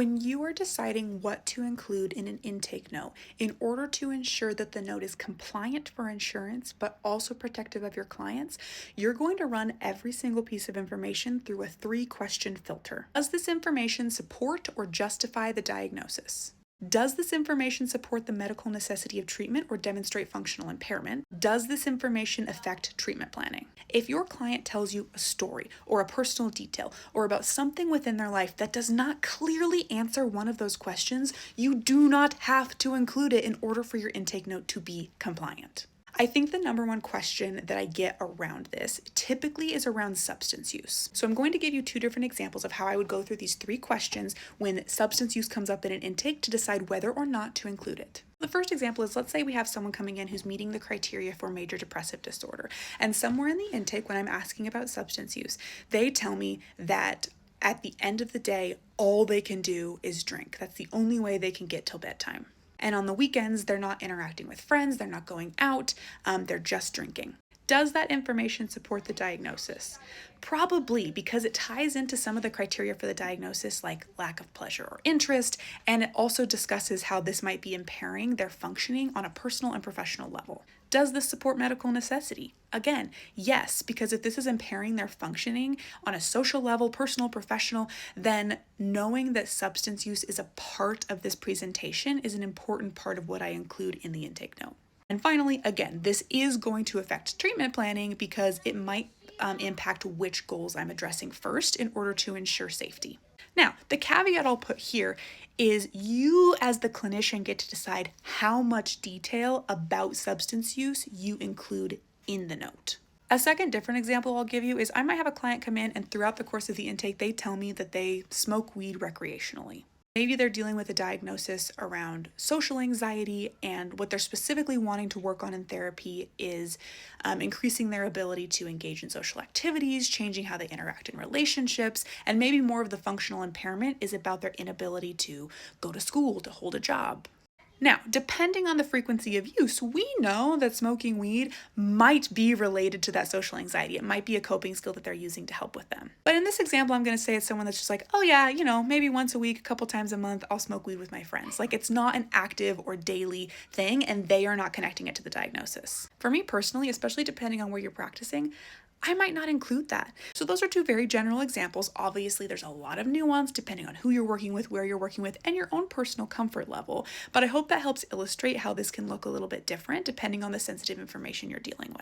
When you are deciding what to include in an intake note, in order to ensure that the note is compliant for insurance but also protective of your clients, you're going to run every single piece of information through a 3-question filter. Does this information support or justify the diagnosis? Does this information support the medical necessity of treatment or demonstrate functional impairment? Does this information affect treatment planning? If your client tells you a story or a personal detail or about something within their life that does not clearly answer one of those questions, you do not have to include it in order for your intake note to be compliant. I think the number one question that I get around this typically is around substance use. So I'm going to give you 2 different examples of how I would go through these 3 questions when substance use comes up in an intake to decide whether or not to include it. The first example is, let's say we have someone coming in who's meeting the criteria for major depressive disorder, and somewhere in the intake when I'm asking about substance use, they tell me that at the end of the day, all they can do is drink. That's the only way they can get till bedtime. And on the weekends, they're not interacting with friends, they're not going out, they're just drinking. Does that information support the diagnosis? Probably, because it ties into some of the criteria for the diagnosis, like lack of pleasure or interest, and it also discusses how this might be impairing their functioning on a personal and professional level. Does this support medical necessity? Again, yes, because if this is impairing their functioning on a social level, personal, professional, then knowing that substance use is a part of this presentation is an important part of what I include in the intake note. And finally, again, this is going to affect treatment planning because it might impact which goals I'm addressing first in order to ensure safety. Now, the caveat I'll put here is you as the clinician get to decide how much detail about substance use you include in the note. A second different example I'll give you is I might have a client come in and throughout the course of the intake, they tell me that they smoke weed recreationally. Maybe they're dealing with a diagnosis around social anxiety, and what they're specifically wanting to work on in therapy is increasing their ability to engage in social activities, changing how they interact in relationships, and maybe more of the functional impairment is about their inability to go to school, to hold a job. Now, depending on the frequency of use, we know that smoking weed might be related to that social anxiety. It might be a coping skill that they're using to help with them. But in this example, I'm going to say it's someone that's just like, oh yeah, maybe once a week, a couple times a month, I'll smoke weed with my friends. Like, it's not an active or daily thing, and they are not connecting it to the diagnosis. For me personally, especially depending on where you're practicing, I might not include that. So those are 2 very general examples. Obviously, there's a lot of nuance depending on who you're working with, where you're working with, and your own personal comfort level. But I hope that helps illustrate how this can look a little bit different depending on the sensitive information you're dealing with.